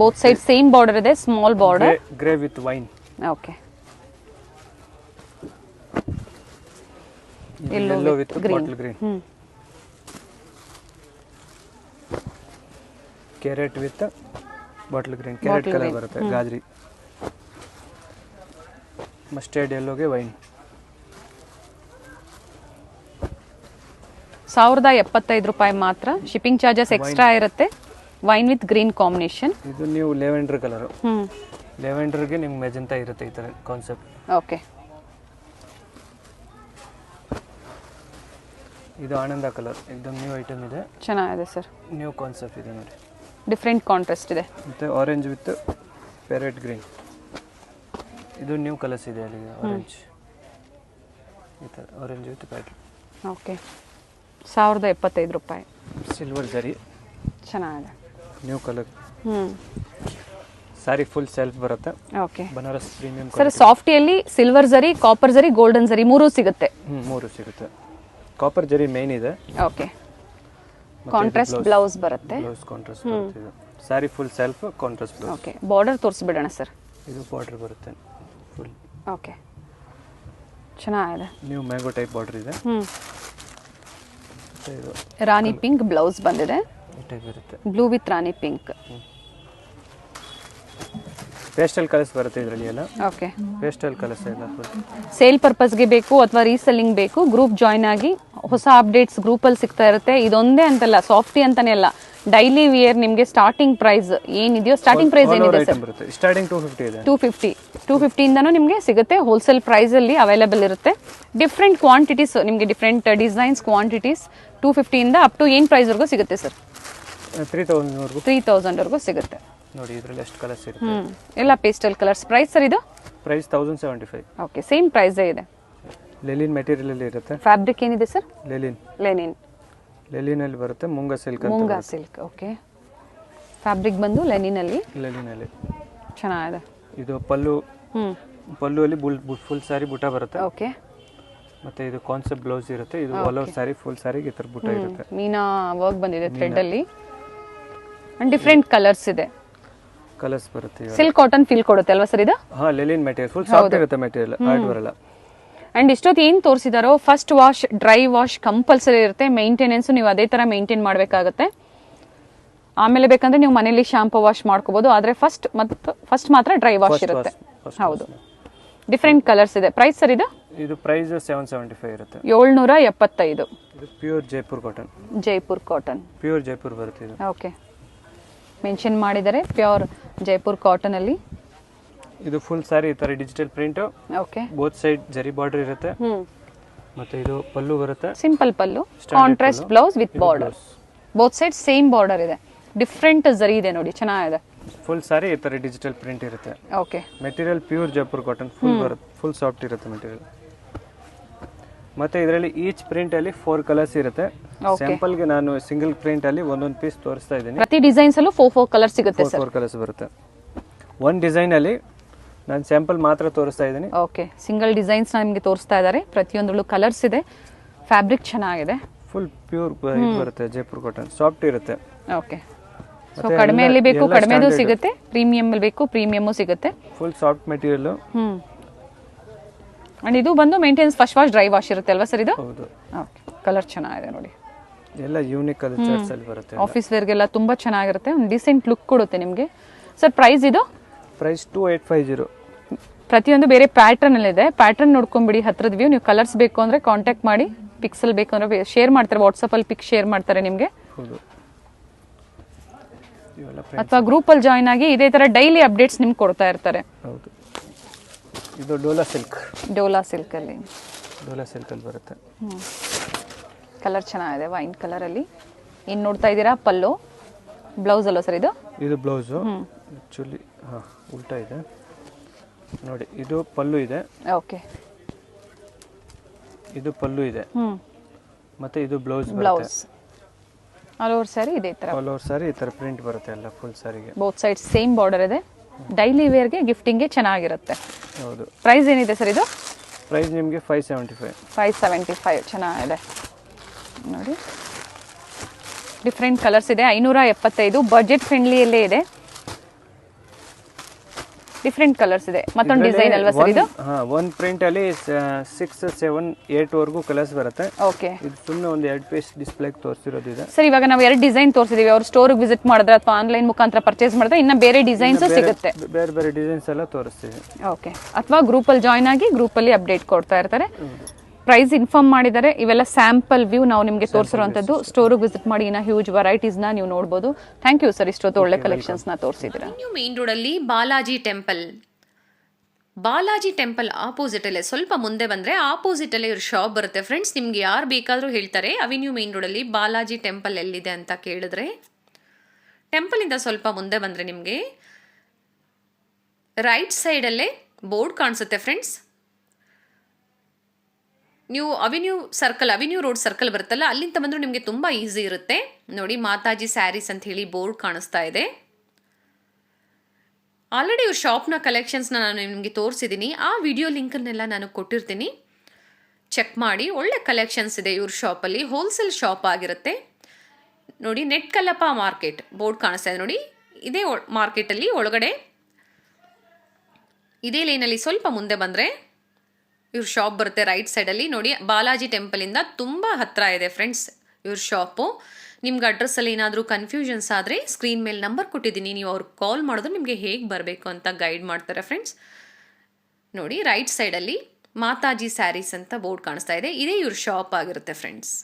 ಬೋತ್ ಸೈಡ್ ಸೇಮ್ ಬಾರ್ಡರ್ ಇದೆ, small border. Grey with wine. Okay, yellow with bottle green. Carrot with bottle green. Carrot colour ಬರುತ್ತೆ, ಗಾಜರಿ. ಮಸ್ಟರ್ಡ್ ಯೆಲ್ಲೋಗೆ ವೈನ್. 1075 ರೂಪಾಯಿ ಮಾತ್ರ. ಶಿಪ್ಪಿಂಗ್ ಚಾರ್ಜಸ್ ಎಕ್ಸ್ಟ್ರಾ ಇರುತ್ತೆ. Wine with green combination. ಇದು ನೀವು ಲೆವೆಂಡರ್ ಕಲರ್. ಲೆವೆಂಡರ್ಗೆ ನಿಮ್ಗೆ ಮೆಜೆಂಟಾ ಇರುತ್ತೆ ಈ ತರ ಕಾನ್ಸೆಪ್ಟ್. ಓಕೆ, ಇದು ಆನಂದ ಕಲರ್, एकदम ನ್ಯೂ ಐಟಮ್ ಇದೆ. ಚೆನ್ನಾಗಿದೆ ಸರ್, ನ್ಯೂ ಕಾನ್ಸೆಪ್ಟ್ ಇದೆ ನೋಡಿ. ಡಿಫರೆಂಟ್ ಕಾಂಟ್ರಾಸ್ಟ್ ಇದೆ. ಮತ್ತೆ ಆರೆಂಜ್ ವಿತ್ ಪ್ಯಾರೆಟ್ ಗ್ರೀನ್. ಇದು ನ್ಯೂ ಕಲರ್ಸ್ ಇದೆ ಅಲ್ಲಿ. ಆರೆಂಜ್ ಈ ತರ ಆರೆಂಜ್ ವಿತ್ ಪ್ಯಾರೆಟ್. ಓಕೆ, 1075 ರೂಪಾಯಿ. ಸಿಲ್ವರ್ ಜರಿ, ಚೆನ್ನಾಗಿದೆ. New colour. Sari full self ಬರುತ್ತೆ. Okay, Banaras premium. ಸರ್ ಸಾಫ್ಟಿಯಲ್ಲಿ silver zari, copper zari, golden zari ಮೂರು ಸಿಗುತ್ತೆ. ಮೂರು ಸಿಗುತ್ತೆ. ಕಾಪರ್ ಜರಿ ಮೇನ್ ಇದೆ. ಓಕೆ, ಕಾಂಟ್ರಾಸ್ಟ್ ಬ್ಲೌಸ್ ಬರುತ್ತೆ. ಬ್ಲೌಸ್ ಕಾಂಟ್ರಾಸ್ಟ್ ಬರುತ್ತೆ. ಇದು sari full self contrast blouse. Okay, border ತೋರಿಸ್ಬಿಡೋಣ ಸರ್. ಇದು ಬಾರ್ಡರ್ ಬರುತ್ತೆ ಫುಲ್. ಓಕೆ, ಚೆನ್ನಾಗಿದೆ. ನ್ಯೂ ಮ್ಯಾಂಗೋ ಟೈಪ್ ಬಾರ್ಡರ್ ಇದೆ. ಇದು ರಾಣಿ ಪಿಂಕ್ ಬ್ಲೌಸ್ ಬಂದಿದೆ. ಈ ಟೈಪ್ ಇರುತ್ತೆ. Blue with rani pink. Pastel colours ಬರುತ್ತೆ ಇದರಲ್ಲಿ ಎಲ್ಲ. ಓಕೆ, ಪೇಸ್ಟಲ್ ಕಲರ್ಸ್ ಎಲ್ಲ ಸೇಲ್ ಪರ್ಪಸ್ಗೆ ಬೇಕು ಅಥವಾ ರೀಸೆಲ್ಲಿಂಗ್ ಬೇಕು, ಗ್ರೂಪ್ ಜಾಯ್ನ್ ಆಗಿ ಹೊಸ ಅಪ್ಡೇಟ್ಸ್ ಗ್ರೂಪಲ್ಲಿ ಸಿಗ್ತಾ ಇರುತ್ತೆ. ಇದೊಂದೇ ಅಂತಲ್ಲ, ಸಾಫ್ಟಿ ಅಂತಾನೆ ಅಲ್ಲ, ಡೈಲಿ ವಿಯರ್ ನಿಮಗೆ ಸ್ಟಾರ್ಟಿಂಗ್ ಪ್ರೈಸ್ ಏನಿದೆಯೋ, ಸ್ಟಾರ್ಟಿಂಗ್ ಪ್ರೈಸ್ ಏನಿದೆ ಸರ್? ಸ್ಟಾರ್ಟಿಂಗ್ 250 ಇದೆ. 250 ಇಂದನೂ ನಿಮಗೆ ಸಿಗುತ್ತೆ. ಹೋಲ್ಸೇಲ್ ಪ್ರೈಸ್ ಅಲ್ಲಿ ಅವೈಲೇಬಲ್ ಇರುತ್ತೆ. ಡಿಫ್ರೆಂಟ್ ಕ್ವಾಂಟಿಟೀಸ್ ನಿಮಗೆ, ಡಿಫ್ರೆಂಟ್ ಡಿಸೈನ್ಸ್ ಕ್ವಾಂಟಿಟೀಸ್ 250 ಇಂದ ಅಪ್ ಟು ಏನು ಪ್ರೈಸ್ ವರೆಗೂ ಸಿಗುತ್ತೆ ಸರ್? 3000 ವರೆಗೂ ಸಿಗುತ್ತೆ ನೋಡಿ. ಇದರಲ್ಲಿ ಎಷ್ಟು ಕಲರ್ಸ್ ಇರುತ್ತೆ? ಎಲ್ಲ ಪೇಸ್ಟಲ್ ಕಲರ್ಸ್. ಪ್ರೈಸ್ ಸರ್ ಇದು? ಪ್ರೈಸ್ 1075. ಓಕೆ, ಸೇಮ್ ಪ್ರೈಸ್ ಇದೆ. ಲೆಲಿನ್ ಮೆಟೀರಿಯಲ್ ಅಲ್ಲಿ ಇರುತ್ತೆ. ಫ್ಯಾಬ್ರಿಕ್ ಏನಿದೆ ಸರ್? ಲೆಲಿನ್. ಲೆನಿನ್ ಅಲ್ಲಿ ಬರುತ್ತೆ. Moonga silk. Moonga silk. Okay. Fabric ಬಂದು ಲೆನಿನ್ ಅಲ್ಲಿ ಚೆನ್ನಾಗಿದೆ. ಇದು ಪಲ್ಲು ಅಲ್ಲಿ ಫುಲ್ ಸಾರಿ ಬುಟ್ಟ ಬರುತ್ತೆ. ಓಕೆ. ಮತ್ತೆ ಇದು ಕಾನ್ಸೆಪ್ಟ್ ಬ್ಲೌಸ್ ಇರುತ್ತೆ. ಇದು ಆಲ್ ಓವರ್ ಸಾರಿ ಫುಲ್ ಸಾರಿಗೆ ಈ ತರ ಬುಟ್ಟ ಇರುತ್ತೆ. ಮೀನಾ ವರ್ಕ್ ಬಂದಿದೆ ಥ್ರೆಡ್ ಅಲ್ಲಿ ಅಂಡ್ ಡಿಫರೆಂಟ್ ಕಲರ್ಸ್ ಇದೆ. ಕಲರ್ಸ್ ಬರುತ್ತೆ. ಸಿಲ್ಕ್ ಕಾಟನ್ ಫೀಲ್ ಕೊಡುತ್ತೆ ಅಲ್ವಾ ಸರ್ ಇದು? ಹಾ, ಲೆಲಿನ್ ಮೆಟೀರಿಯಲ್ ಫುಲ್ ಸಾಫ್ಟ್ ಇರುತ್ತೆ. ಮೆಟೀರಿಯಲ್ ಹಾರ್ಡ್ ಬರಲ್ಲ. ಅಂಡ್ ಇಷ್ಟೊತ್ತು ಏನು ತೋರಿಸಿದಾರೋ first wash, dry wash compulsory ಇರುತ್ತೆ. ಮೇಂಟೆನೆನ್ಸ್ ನೀವು ಅದೇ ತರ ಮೇಂಟೈನ್ ಮಾಡಬೇಕಾಗುತ್ತೆ. ಆಮೇಲೆ ಬೇಕಂದ್ರೆ ನೀವು ಮನೇಲಿ ಶಾಂಪೂ ವಾಶ್ ಮಾಡ್ಕೋಬಹುದು. ಆದ್ರೆ ಫಸ್ಟ್ ಮಾತ್ರ ಡ್ರೈ ವಾಶ್ ಇರುತ್ತೆ. ಹೌದು. ಡಿಫರೆಂಟ್ ಕಲರ್ಸ್ ಇದೆ. ಪ್ರೈಸ್ ಸರ್ ಇದು? ಇದು ಪ್ರೈಸ್ 775 ಇರುತ್ತೆ. 775. ಇದು pure Jaipur cotton. Pure Jaipur ಬರುತ್ತೆ ಇದು. ಓಕೆ. ಮೆನ್ಷನ್ ಮಾಡಿದರೆ ಪ್ಯೂರ್ ಜೈಪುರ್ ಕಾಟನ್ ಅಲ್ಲಿ. ಇದು ಫುಲ್ ಸಾರಿ ಈ ತರ digital print. Okay. Both side ಜರಿ ಬಾರ್ಡರ್ ಇರುತ್ತೆ. ಮತ್ತೆ ಇದು ಪಲ್ಲು ಬರುತ್ತೆ. Simple pallu, contrast blouse with border. Both side same border ಇದೆ. ಡಿಫರೆಂಟ್ ಜರಿ ಇದೆ ನೋಡಿ, ಚೆನ್ನಾಗಿದೆ. ಫುಲ್ ಸಾರಿ ಈ ತರ ಡಿಜಿಟಲ್ ಪ್ರಿಂಟ್ ಇರುತ್ತೆ. Okay. Material pure Jaipur cotton full soft ಇರುತ್ತೆ ಮೆಟೀರಿಯಲ್. ಮತ್ತೆ ಇದರಲ್ಲಿ ಈಚ್ ಪ್ರಿಂಟ್ ಅಲ್ಲಿ 4 ಕಲರ್ಸ್ ಇರುತ್ತೆ. ಸ್ಯಾಂಪಲ್ ಗೆ ನಾನು ಸಿಂಗಲ್ ಪ್ರಿಂಟ್ ಅಲ್ಲಿ ಒಂದೊಂದು ಪೀಸ್ ತೋರಿಸ್ತಾ ಇದ್ದೀನಿ. ಪ್ರತಿ ಡಿಸೈನ್ಸ್ ಅಲ್ಲೂ 4 ಕಲರ್ಸ್ ಸಿಗುತ್ತೆ ಸರ್. 4 ಕಲರ್ಸ್ ಬರುತ್ತೆ. ಒಂದು ಡಿಸೈನ್ ಅಲ್ಲಿ ನಾನು ಸ್ಯಾಂಪಲ್ ಮಾತ್ರ ತೋರಿಸ್ತಾ ಇದ್ದೀನಿ. ಓಕೆ. ಸಿಂಗಲ್ ಡಿಸೈನ್ಸ್ ನಿಮಗೆ ತೋರಿಸ್ತಾ ಇದ್ದಾರೆ. ಪ್ರತಿಯೊಂದರಲ್ಲೂ ಕಲರ್ಸ್ ಇದೆ. ಫ್ಯಾಬ್ರಿಕ್ ಚೆನ್ನಾಗಿದೆ. ಫುಲ್ ಪ್ಯೂರ್ ಬರುತ್ತೆ. ಜೈಪುರ್ ಕಾಟನ್ ಸಾಫ್ಟ್ ಇರುತ್ತೆ. ಓಕೆ. ಸೊ ಕಡಿಮೆಯಲ್ಲಿ ಬೇಕು ಕಡಿಮೆದು ಸಿಗುತ್ತೆ, ಪ್ರೀಮಿಯಂ ಅಲ್ಲಿ ಬೇಕು ಪ್ರೀಮಿಯಂ ಸಿಗುತ್ತೆ. Full soft material. ಅಂಡ್ ಇದು ಬಂದು maintenance first wash dry wash ಇರುತ್ತೆ ಅಲ್ವಾ ಸರ್ ಇದು? ಹೌದು. ಓಕೆ. ಕಲರ್ ಚೆನ್ನಾಗಿದೆ ನೋಡಿ. ಎಲ್ಲ ಯೂನಿಕ್ ಕಲರ್ಸ್ ಅಲ್ಲಿ ಬರುತ್ತೆ. ಆಫೀಸ್ ವೇರ್ ಗೆಲ್ಲ ತುಂಬಾ ಚೆನ್ನಾಗಿರುತ್ತೆ. ಒಂದು ಡಿಸೆಂಟ್ ಲುಕ್ ಕೊಡುತ್ತೆ ನಿಮಗೆ. ಸರ್ ಪ್ರೈಸ್ ಇದು? ಪ್ರೈಸ್ 2850. ಪ್ರತಿಯೊಂದು ಬೇರೆ ಪ್ಯಾಟರ್ನ್ ಅಲ್ಲಿ ಇದೆ. ಪ್ಯಾಟರ್ನ್ ನೋಡ್ಕೊಂಡ್ಬಿಡಿ ಹತ್ರದ ವ್ಯೂ. ನೀವು ಕಲರ್ಸ್ ಬೇಕು ಅಂದ್ರೆ ಕಾಂಟ್ಯಾಕ್ಟ್ ಮಾಡಿ. ಪಿಕ್ಸಲ್ ಬೇಕು ಅಂದ್ರೆ ಶೇರ್ ಮಾಡ್ತಾರೆ, ವಾಟ್ಸಪ್ ಅಲ್ಲಿ ಪಿಕ್ ಶೇರ್ ಮಾಡ್ತಾರೆ ನಿಮಗೆ. ಹೌದು. ಅಥವಾ ಗ್ರೂಪ್ ಅಲ್ಲಿ ಜಾಯಿನ್ ಆಗಿ ಇದೇ ತರ ಡೈಲಿ ಅಪ್ಡೇಟ್ಸ್ ನಿಮ್ಗೆ ಕೊಡ್ತಾ ಇರ್ತಾರೆ. ಹೌದು. ಇದು ಡೋಲಾ ಸಿಲ್ಕ್ ಅಲ್ಲಿ ಬರುತ್ತೆ. ಕಲರ್ ಚೆನ್ನಾಗಿದೆ, ವೈನ್ ಕಲರ್ ಅಲ್ಲಿ. ಏನ್ ನೋಡ್ತಾ ಇದ್ದೀರಾ? ಪಲ್ಲು, ಬ್ಲೌಸ್ ಅಲ್ವಾ ಸರ್ ಇದು? ಇದು ಬ್ಲೌಸ್ ಆಕ್ಚುಲಿ ಉಲ್ಟಾ ಇದೆ ನೋಡಿ. ಇದು ಪಲ್ಲು ಇದೆ. ಓಕೆ. ಇದು ಪಲ್ಲು ಇದೆ. ಮತ್ತೆ ಇದು ಬ್ಲೌಸ್. ಆಲ್ ಓವರ್ ಸಾರಿ ಇದೆ ಈ ತರ. ಆಲ್ ಓವರ್ ಸಾರಿ ಈ ತರ ಪ್ರಿಂಟ್ ಬರುತ್ತೆ ಎಲ್ಲ ಫುಲ್ ಸಾರಿಗೆ. ಬೋತ್ ಸೈಡ್ ಸೇಮ್ ಬಾರ್ಡರ್ ಇದೆ. ಡೈಲಿ ವೇರ್ ಗೆ ಗಿಫ್ಟಿಂಗ್ ಗೆ ಚೆನ್ನಾಗಿರುತ್ತೆ. ಹೌದು. ಪ್ರೈಸ್ ಏನಿದೆ ಸರ್ ಇದು? ಪ್ರೈಸ್ ನಿಮಗೆ 575. ಚೆನ್ನಾಗಿದೆ ನೋಡಿ. ಡಿಫರೆಂಟ್ ಕಲರ್ಸ್ ಇದೆ. 575. ಬಜೆಟ್ ಫ್ರೆಂಡ್ಲಿಯಲ್ಲೇ ಇದೆ. ಡಿಫರೆಂಟ್ ಕಲರ್ಸ್ ಇದೆ. ಮತ್ತೊಂದು ಡಿಸೈನ್ ಅಲ್ವಾ ಸರ್ ಇದು? ಒಂದು ಪ್ರಿಂಟ್ ಅಲ್ಲಿ 6, 7, 8 ವರೆಗೂ ಕಲರ್ಸ್ ಬರುತ್ತೆ. ಓಕೆ. ಇದು ಸುಮ್ಮನೆ ಒಂದು 2 ಪೀಸ್ ಡಿಸ್ಪ್ಲೇ ತೋರಿಸಿರೋದು ಇದೆ. ಸರ್ ಇವಾಗ ನಾವು 2 ಡಿಸೈನ್ ತೋರಿಸಿದೀವಿ. ಅವ್ರು ಸ್ಟೋರ್ ವಿಸಿಟ್ ಮಾಡಿದ್ರೆ ಅಥವಾ ಆನ್ಲೈನ್ ಮುಖಾಂತರ ಪರ್ಚೇಸ್ ಮಾಡಿದ್ರೆ ಇನ್ನ ಬೇರೆ ಡಿಸೈನ್ಸ್ ಸಿಗುತ್ತೆ. ಬೇರೆ ಡಿಸೈನ್ಸ್ ಎಲ್ಲ ತೋರಿಸ್ತೀವಿ. ಓಕೆ. ಅಥವಾ ಗ್ರೂಪ್ ಅಲ್ಲಿ ಜಾಯಿನ್ ಆಗಿ ಗ್ರೂಪ್ ಅಲ್ಲಿ ಅಪ್ಡೇಟ್ ಕೊಡ್ತಾ ಇರ್ತಾರೆ. ಪ್ರೈಸ್ ಇನ್ಫಾರ್ಮ್ ಮಾಡಿದ್ದಾರೆ. ಇವೆಲ್ಲ ಸ್ಯಾಂಪಲ್ ವ್ಯೂ ನಾವು ನಿಮಗೆ ತೋರಿಸಿರುವಂತದ್ದು. ಸ್ಟೋರ್ ವಿಸಿಟ್ ಮಾಡಿ ಇನ್ನ ಹ್ಯೂಜ್ ವೆರೈಟೀಸ್ ನ ನೀವು ನೋಡಬಹುದು. ಥ್ಯಾಂಕ್ ಯು ಸರ್, ಇಷ್ಟೊತ್ತು ಒಳ್ಳೆ ಕಲೆಕ್ಷನ್ಸ್ ನ ತೋರಿಸಿದ್ದೀರಾ. ಮೇನ್ ರೋಡ್ ಅಲ್ಲಿ ಬಾಲಾಜಿ ಟೆಂಪಲ್ ಆಪೋಸಿಟ್ ಅಲ್ಲೇ ಸ್ವಲ್ಪ ಮುಂದೆ ಬಂದ್ರೆ ಆಪೋಸಿಟ್ ಅಲ್ಲೇ ಇವ್ರ ಶಾಪ್ ಬರುತ್ತೆ ಫ್ರೆಂಡ್ಸ್. ನಿಮ್ಗೆ ಯಾರು ಬೇಕಾದ್ರೂ ಹೇಳ್ತಾರೆ ಅವೆನ್ಯೂ ಮೇನ್ ರೋಡ್ ಅಲ್ಲಿ ಬಾಲಾಜಿ ಟೆಂಪಲ್ ಎಲ್ಲಿದೆ ಅಂತ ಕೇಳಿದ್ರೆ. ಟೆಂಪಲ್ ಇಂದ ಸ್ವಲ್ಪ ಮುಂದೆ ಬಂದ್ರೆ ನಿಮ್ಗೆ ರೈಟ್ ಸೈಡ್ ಅಲ್ಲೇ ಬೋರ್ಡ್ ಕಾಣಿಸುತ್ತೆ ಫ್ರೆಂಡ್ಸ್. ನೀವು ಅವೆನ್ಯೂ ರೋಡ್ ಸರ್ಕಲ್ ಬರುತ್ತಲ್ಲ, ಅಲ್ಲಿಂದ ಬಂದರೂ ನಿಮಗೆ ತುಂಬ ಈಸಿ ಇರುತ್ತೆ ನೋಡಿ. ಮಾತಾಜಿ ಸ್ಯಾರೀಸ್ ಅಂತ ಹೇಳಿ ಬೋರ್ಡ್ ಕಾಣಿಸ್ತಾ ಇದೆ. ಆಲ್ರೆಡಿ ಇವ್ರ ಶಾಪ್ನ ಕಲೆಕ್ಷನ್ಸ್ನ ನಾನು ನಿಮಗೆ ತೋರಿಸಿದ್ದೀನಿ. ಆ ವಿಡಿಯೋ ಲಿಂಕನ್ನೆಲ್ಲ ನಾನು ಕೊಟ್ಟಿರ್ತೀನಿ, ಚೆಕ್ ಮಾಡಿ. ಒಳ್ಳೆ ಕಲೆಕ್ಷನ್ಸ್ ಇದೆ ಇವ್ರ ಶಾಪಲ್ಲಿ. ಹೋಲ್ಸೇಲ್ ಶಾಪ್ ಆಗಿರುತ್ತೆ ನೋಡಿ. ನೆಟ್ ಕಲ್ಲಪ್ಪ ಮಾರ್ಕೆಟ್ ಬೋರ್ಡ್ ಕಾಣಿಸ್ತಾ ಇದೆ ನೋಡಿ. ಇದೇ ಮಾರ್ಕೆಟಲ್ಲಿ ಒಳಗಡೆ ಇದೇ ಲೈನಲ್ಲಿ ಸ್ವಲ್ಪ ಮುಂದೆ ಬಂದರೆ ಇವ್ರ ಶಾಪ್ ಬರುತ್ತೆ ರೈಟ್ ಸೈಡಲ್ಲಿ ನೋಡಿ. ಬಾಲಾಜಿ ಟೆಂಪಲಿಂದ ತುಂಬ ಹತ್ತಿರ ಇದೆ ಫ್ರೆಂಡ್ಸ್ ಇವ್ರ ಶಾಪು. ನಿಮ್ಗೆ ಅಡ್ರೆಸ್ಸಲ್ಲಿ ಏನಾದರೂ ಕನ್ಫ್ಯೂಷನ್ಸ್ ಆದರೆ ಸ್ಕ್ರೀನ್ ಮೇಲೆ ನಂಬರ್ ಕೊಟ್ಟಿದ್ದೀನಿ, ನೀವು ಅವ್ರಿಗೆ ಕಾಲ್ ಮಾಡಿದ್ರೆ ನಿಮಗೆ ಹೇಗೆ ಬರಬೇಕು ಅಂತ ಗೈಡ್ ಮಾಡ್ತಾರೆ ಫ್ರೆಂಡ್ಸ್. ನೋಡಿ ರೈಟ್ ಸೈಡಲ್ಲಿ ಮಾತಾಜಿ ಸ್ಯಾರೀಸ್ ಅಂತ ಬೋರ್ಡ್ ಕಾಣಿಸ್ತಾ ಇದೆ. ಇದೇ ಇವ್ರ ಶಾಪ್ ಆಗಿರುತ್ತೆ ಫ್ರೆಂಡ್ಸ್.